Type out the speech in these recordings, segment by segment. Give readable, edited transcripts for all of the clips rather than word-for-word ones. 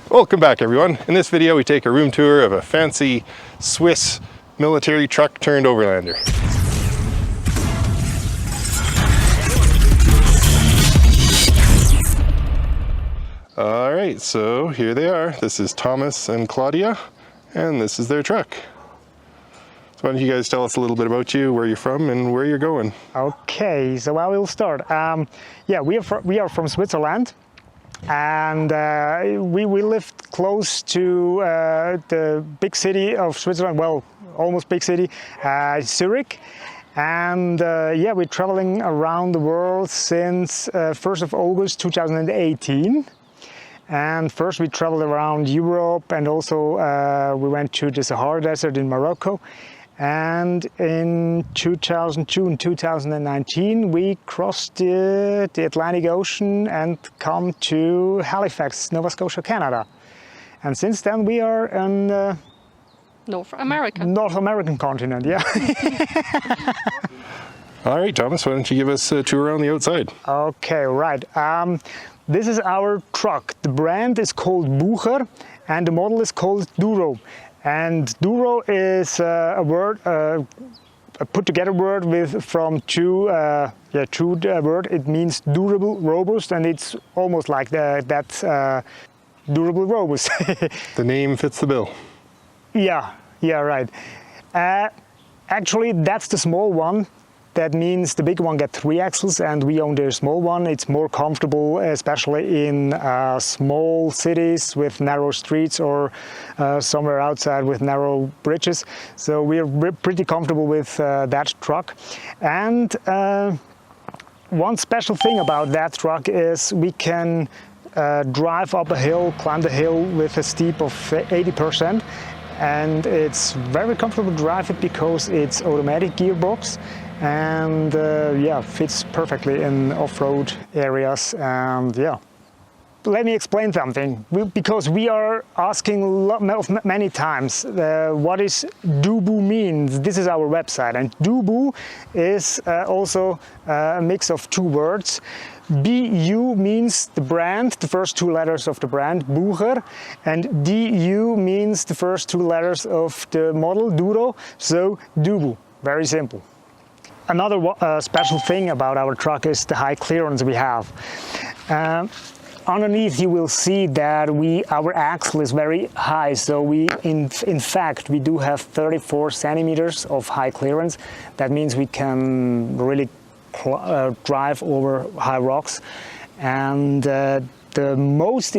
Welcome back, everyone. In this video we take a room tour of a fancy Swiss military truck turned overlander. Alright, so here they are. This is Thomas and Claudia, and this is their truck. So why don't you guys tell us a little bit about you, where you're from, and where you're going? Okay, so I will start. Yeah, we are from Switzerland, and we lived close to the big city of Switzerland. Well, almost big city, Zurich. And yeah, we're traveling around the world since 1st of August 2018. And first we traveled around Europe, and also we went to the Sahara Desert in Morocco. And in 2002 and 2019 we crossed the Atlantic Ocean and come to Halifax, Nova Scotia, Canada. And since then we are in North America. North American continent, yeah. All right, Thomas, why don't you give us a tour around the outside? Okay, right. This is our truck. The brand is called Bucher and the model is called Duro. And Duro is a word, a put together word from two words. It means durable, robust, and it's almost like that durable, robust. The name fits the bill. Yeah, right. Actually, that's the small one. That means the big one gets 3 axles, and we own the small one. It's more comfortable, especially in small cities with narrow streets or somewhere outside with narrow bridges. So we're pretty comfortable with that truck. And one special thing about that truck is we can drive up a hill, climb the hill with a steep of 80%. And it's very comfortable to drive it because it's automatic gearbox. And yeah, fits perfectly in off-road areas. And yeah, let me explain something, because we are asking many times what is dubu means. This is our website, and dubu is also a mix of 2 words. BU means the brand, the first 2 letters of the brand, Bucher, and DU means the first 2 letters of the model, Duro, so dubu, very simple. Another special thing about our truck is the high clearance we have. Underneath you will see that our axle is very high, so in fact we do have 34 centimeters of high clearance. That means we can really drive over high rocks. And the most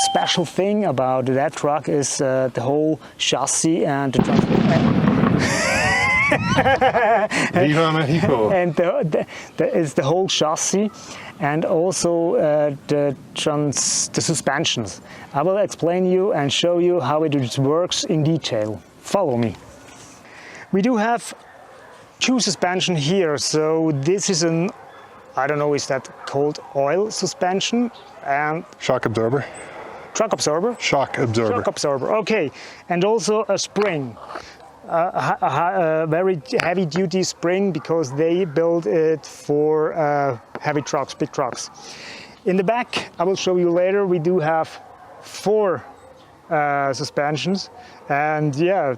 special thing about that truck is the whole chassis and the transport. And it's the whole chassis, and also the suspensions. I will explain you and show you how it works in detail. Follow me. We do have 2 suspension here. So this is an, I don't know, is that called oil suspension? And shock absorber. Truck absorber? Shock absorber. Shock absorber, okay. And also a spring. A very heavy-duty spring, because they build it for heavy trucks, big trucks. In the back, I will show you later, we do have 4 suspensions, and yeah,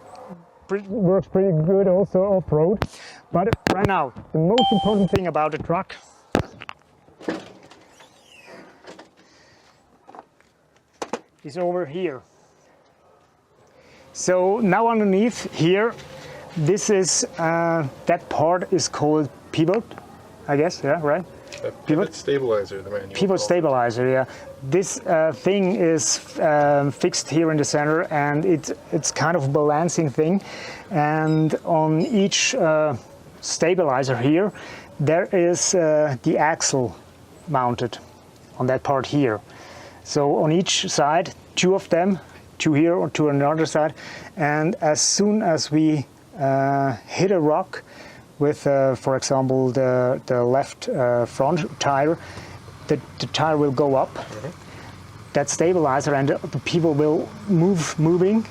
works pretty good also off-road. But right now, the most important thing about the truck is over here. So now underneath here, this is, that part is called pivot, I guess, yeah, right? Pivot stabilizer, the manual. Pivot stabilizer, yeah. This thing is fixed here in the center, and it's kind of a balancing thing. And on each stabilizer here, there is the axle mounted on that part here. So on each side, 2 of them, 2 here or 2 on the other side, and as soon as we hit a rock with, for example, the left front tire, the tire will go up. That stabilizer, and the people will moving,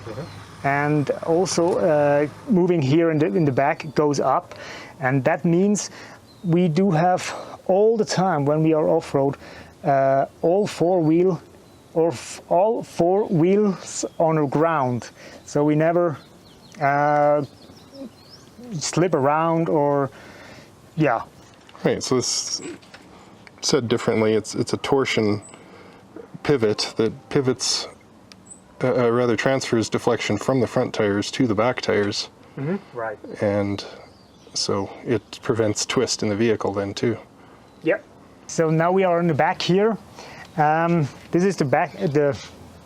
and also moving here in the back goes up, and that means we do have all the time when we are off-road all 4-wheel all four wheels on the ground, so we never slip around or yeah. Right, so this, said differently, it's a torsion pivot that pivots, rather transfers deflection from the front tires to the back tires. Mm-hmm. Right. And so it prevents twist in the vehicle then too. Yep. So now we are in the back here. This is the back, the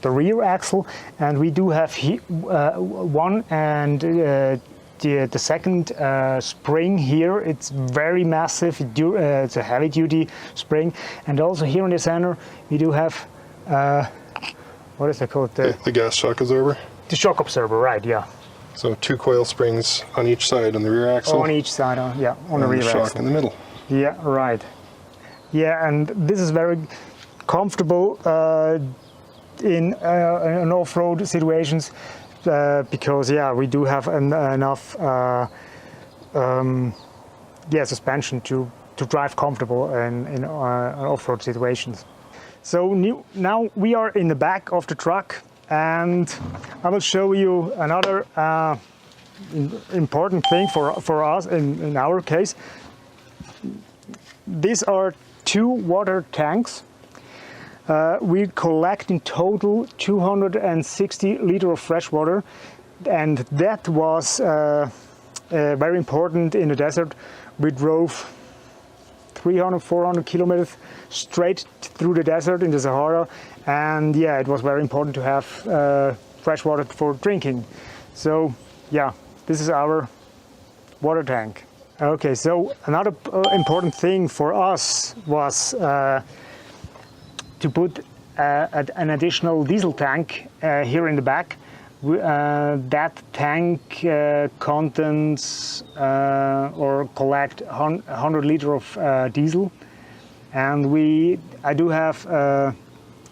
rear axle, and we do have one and the second spring here. It's very massive. It's a heavy-duty spring, and also here in the center we do have what is it called? The gas shock absorber. The shock absorber, right? Yeah. So 2 coil springs on each side on the rear axle. On each side, yeah, on the rear shock axle. in the middle. Yeah, right. Yeah, and this is very comfortable in off-road situations because yeah, we do have enough suspension to drive comfortable in off-road situations. So now we are in the back of the truck, and I will show you another important thing for us in our case. These are 2 water tanks. We collect in total 260 liters of fresh water, and that was very important in the desert. We drove 300-400 kilometers straight through the desert in the Sahara, and yeah, it was very important to have fresh water for drinking. So yeah, this is our water tank. Okay, so another important thing for us was to put an additional diesel tank here in the back. That tank contains or collect 100 liters of diesel, and I do have a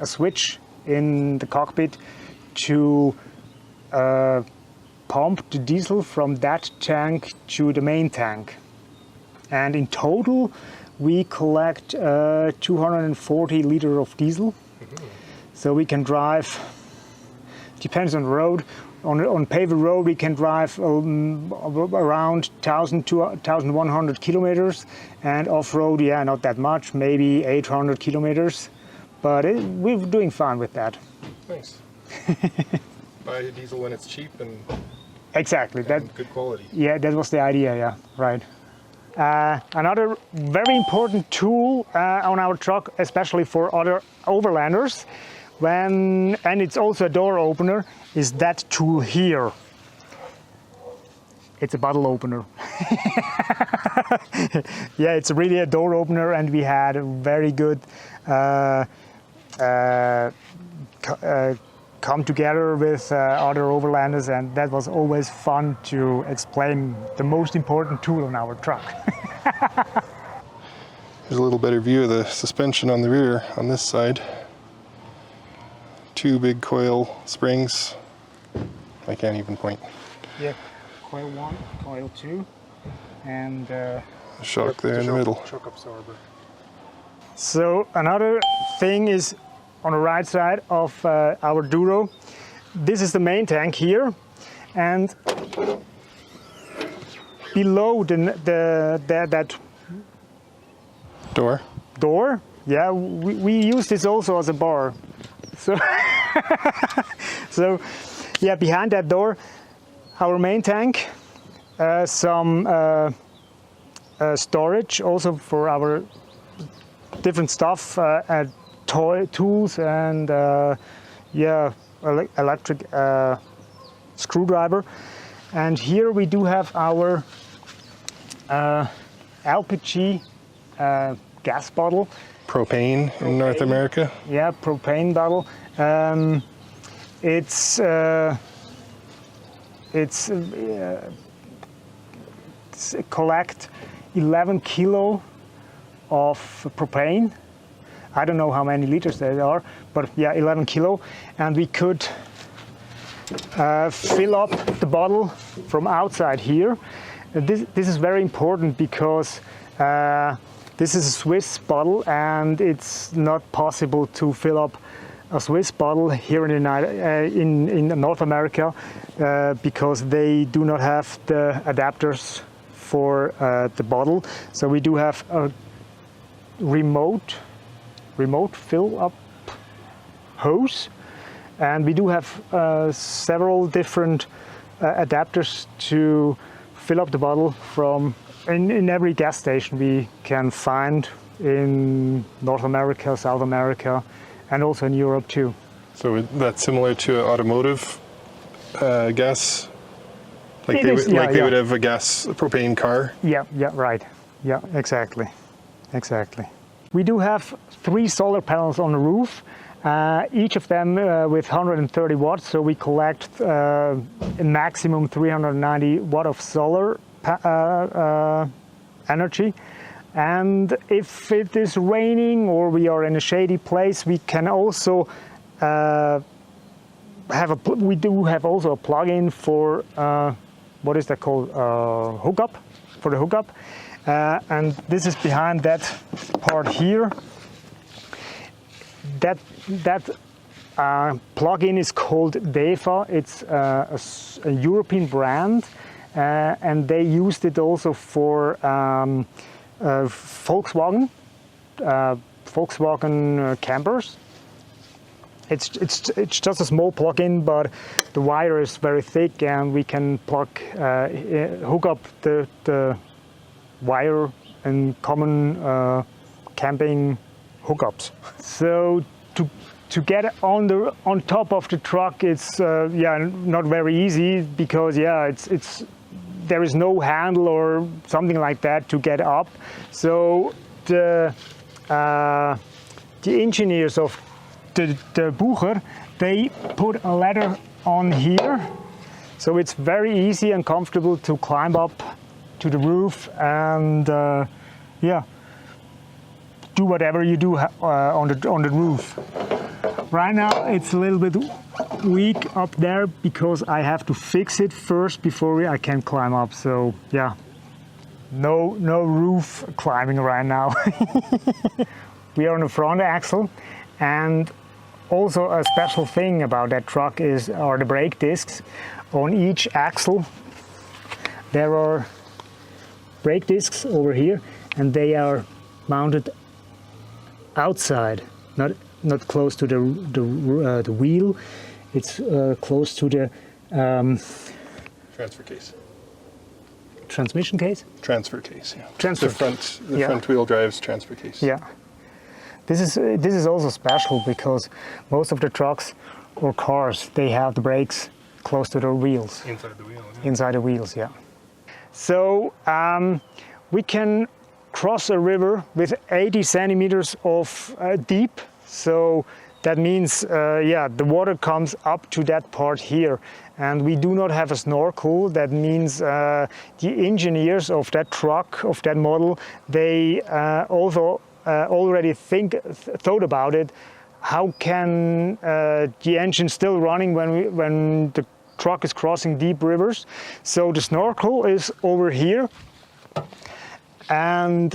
switch in the cockpit to pump the diesel from that tank to the main tank. And in total, we collect 240 liters of diesel. Mm-hmm. So we can drive, depends on the road. On paved road, we can drive around 1,000 to 1,100 kilometers. And off-road, yeah, not that much, maybe 800 kilometers. But we're doing fine with that. Nice. Buy diesel when it's cheap and exactly and good quality. Yeah, that was the idea. Yeah, right. Another very important tool on our truck, especially for other overlanders, and it's also a door opener, is that tool here. It's a bottle opener. Yeah, it's really a door opener, and we had a very good come together with other overlanders, and that was always fun to explain the most important tool on our truck. Here's a little better view of the suspension on the rear on this side. 2 big coil springs. I can't even point. Yeah, coil 1, coil 2, and a shock there in the middle. Shock absorber. So another thing is on the right side of our Duro. This is the main tank here, and below that door, yeah, we use this also as a bar. So, so yeah, behind that door, our main tank, some storage also for our different stuff, tools and yeah, electric screwdriver. And here we do have our LPG gas bottle. Propane in North America. Yeah, propane bottle. It's collect 11 kilo of propane. I don't know how many liters there are, but yeah, 11 kilo. And we could fill up the bottle from outside here. This is very important because this is a Swiss bottle, and it's not possible to fill up a Swiss bottle here in North America because they do not have the adapters for the bottle. So we do have a remote fill up hose, and we do have several different adapters to fill up the bottle from in every gas station we can find in North America, South America, and also in Europe too. So that's similar to an automotive gas, like It they is, would, yeah, like they yeah. would have a gas propane car. Yeah, right. Yeah, exactly. We do have 3 solar panels on the roof, each of them with 130 watts. So we collect a maximum 390 watt of solar energy. And if it is raining or we are in a shady place, we can also we do have also a plug-in for what is that called, hookup, for the hookup. And this is behind that part here. That plug-in is called DEFA. It's a European brand, and they used it also for Volkswagen campers. It's just a small plug-in, but the wire is very thick, and we can hook up the wire in common camping hookups. So to get on top of the truck, it's not very easy because there is no handle or something like that to get up. So the engineers of the Bucher, they put a ladder on here, so it's very easy and comfortable to climb up to the roof and do whatever you do on the roof. Right now it's a little bit weak up there because I have to fix it first before I can climb up. So yeah, no roof climbing right now. We are on the front axle, and also a special thing about that truck are the brake discs. On each axle there are brake discs over here, and they are mounted outside, not close to the wheel. It's close to the Transfer case. transmission case. Transfer case. Yeah. Transfer. The front wheel drive's transfer case. Yeah. This is also special because most of the trucks or cars, they have the brakes close to their wheels. Inside the wheel. Yeah. Inside the wheels, yeah. So we can cross a river with 80 centimeters of deep. So that means, the water comes up to that part here. And we do not have a snorkel. That means the engineers of that truck, of that model, they also already thought about it. How can the engine still running when the truck is crossing deep rivers? So the snorkel is over here, and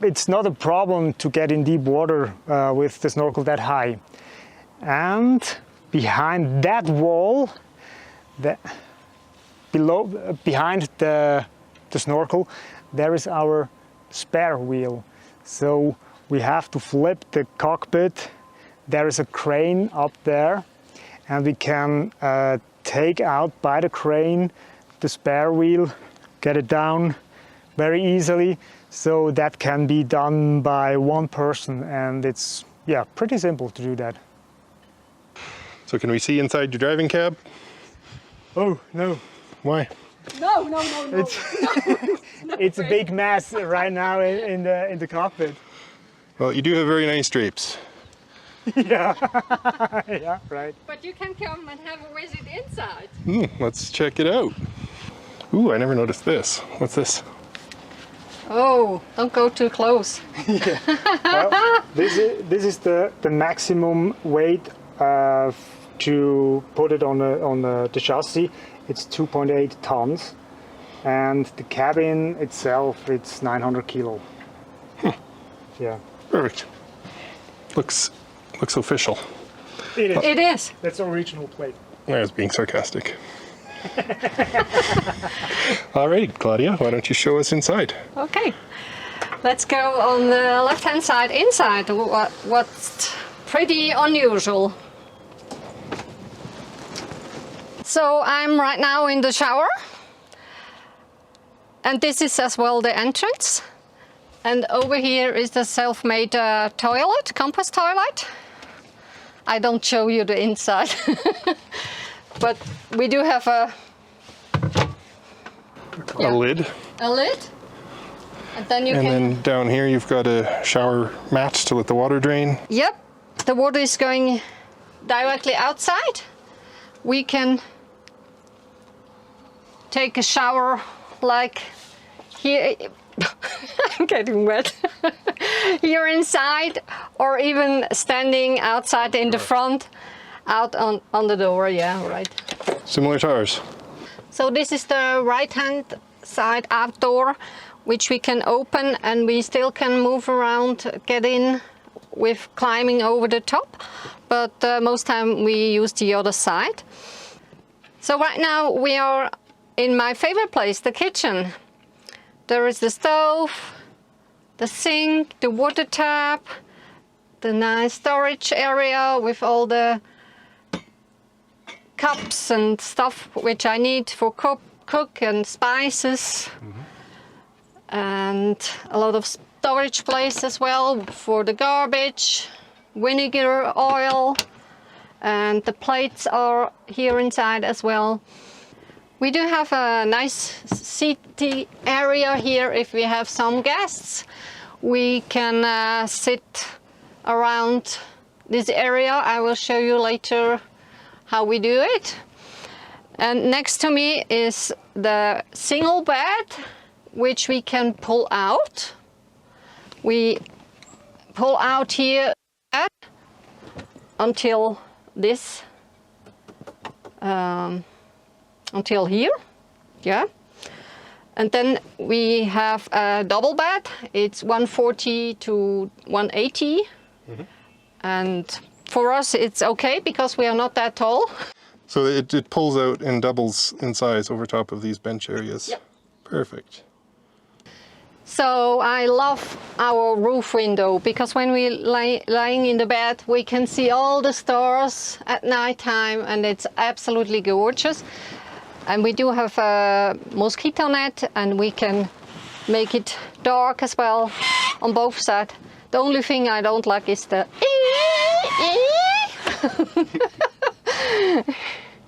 it's not a problem to get in deep water with the snorkel that high. And behind that wall, behind the snorkel, there is our spare wheel. So we have to flip the cockpit. There is a crane up there, and we can take out by the crane the spare wheel, get it down very easily. So that can be done by one person, and it's pretty simple to do that. So can we see inside your driving cab? Oh no! Why? No. It's a big mess right now in the cockpit. Well, you do have very nice drapes. Yeah, right. But you can come and have a visit inside. Let's check it out. Ooh, I never noticed this. What's this? Oh, don't go too close. Well, this is the maximum weight to put it on the chassis. It's 2.8 tons, and the cabin itself, it's 900 kilo. Yeah. Perfect. Looks Looks official. It is. It is. That's the original plate. I was being sarcastic. All right, Claudia, why don't you show us inside? Okay. Let's go on the left-hand side inside. What's pretty unusual. So I'm right now in the shower. And this is as well the entrance. And over here is the self-made toilet, compost toilet. I don't show you the inside. But we do have a lid. A lid. And then you can... then down here you've got a shower mat to let the water drain. Yep. The water is going directly outside. We can take a shower like here. I'm getting wet. Here inside, or even standing outside in the front, out on the door, yeah, right. Similar to ours. So this is the right-hand side outdoor, which we can open, and we still can move around, get in with climbing over the top, but most time we use the other side. So right now we are in my favorite place, the kitchen. There is the stove, the sink, the water tap, the nice storage area with all the cups and stuff which I need for cook and spices. And a lot of storage place as well for the garbage, vinegar, oil, and the plates are here inside as well. We do have a nice seating area here if we have some guests. We can sit around this area. I will show you later how we do it. And next to me is the single bed, which we can pull out. We pull out here until this, until here, yeah. And then we have a double bed. It's 140 to 180. And for us it's okay because we are not that tall. So it pulls out and doubles in size over top of these bench areas. Yep. Perfect. So I love our roof window because when we lying in the bed, we can see all the stars at night time, and it's absolutely gorgeous. And we do have a mosquito net, and we can make it dark as well on both sides. The only thing I don't like is the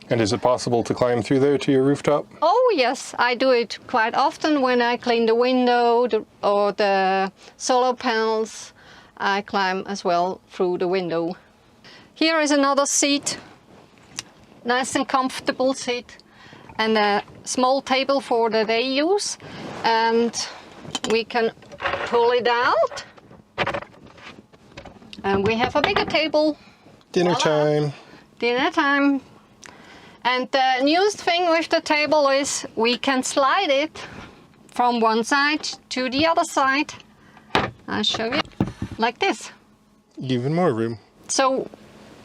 And is it possible to climb through there to your rooftop? Oh yes, I do it quite often when I clean the window or the solar panels. I climb as well through the window. Here is another seat, nice and comfortable seat, and a small table for the day use. And we can pull it out. And we have a bigger table. Dinner Voila. time. Dinner time. And the newest thing with the table is we can slide it from one side to the other side. I'll show you, like this. Even more room. So,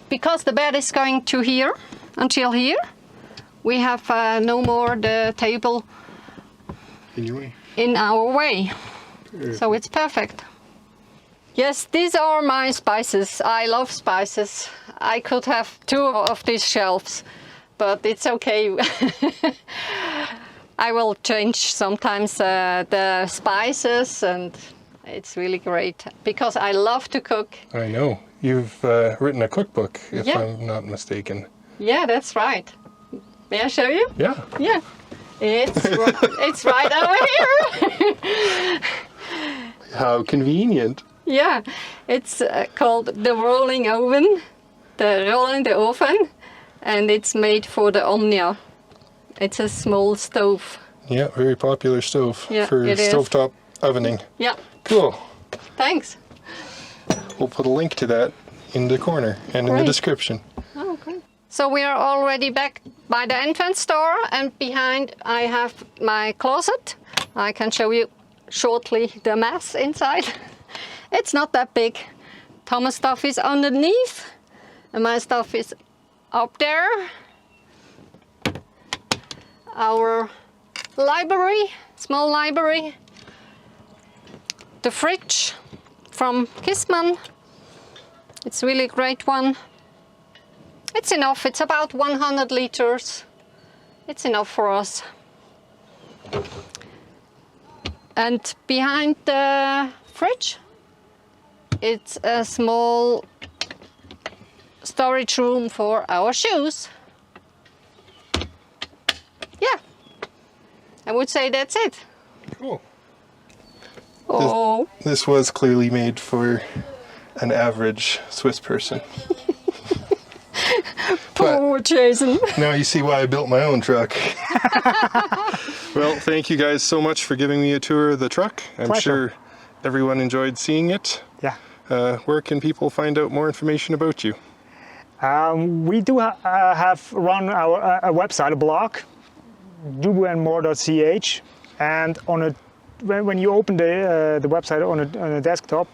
because the bed is going to here, until here, we have no more the table in our way. So it's perfect. Yes, these are my spices. I love spices. I could have 2 of these shelves, but it's okay. I will change sometimes the spices, and it's really great because I love to cook. I know. You've written a cookbook, if Yeah. I'm not mistaken. Yeah, that's right. May I show you? Yeah. Yeah. It's right over here. How convenient. Yeah, it's called the rolling oven, the oven, and it's made for the Omnia. It's a small stove. Yeah, very popular stove Yeah, for it is. stovetop ovening. Yeah, Cool. thanks. We'll put a link to that in the corner and in the Great. description. Oh, okay. So we are already back by the entrance door, and behind I have my closet. I can show you shortly the mess inside. It's not that big, Thomas' stuff is underneath and my stuff is up there. Our library, small library. The fridge from Kissman. It's really a great one. It's enough, it's about 100 liters. It's enough for us. And behind the fridge, it's a small storage room for our shoes. Yeah, I would say that's it. Cool. Oh, This was clearly made for an average Swiss person. poor Jason. Now you see why I built my own truck. Well, thank you guys so much for giving me a tour of the truck. I'm Pleasure. sure everyone enjoyed seeing it. Yeah. Where can people find out more information about you? We do have run our a website, a blog, dubu-and-more.ch, and on a when you open the website on a desktop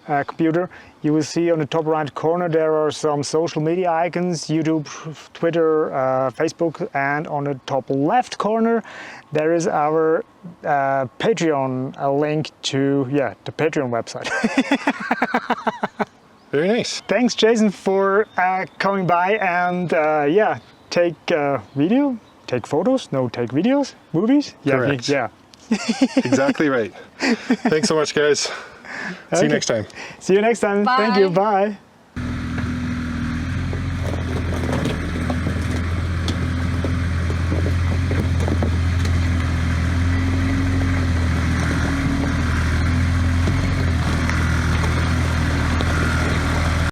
computer, you will see on the top right corner there are some social media icons: YouTube, Twitter, Facebook, and on the top left corner there is our Patreon link to the Patreon website. Very nice. Thanks, Jason, for coming by and take video, take photos, no, take videos, movies. Correct. Yeah. Exactly right. Thanks so much, guys. See you next time. See you next time. Thank you. Bye. Bye.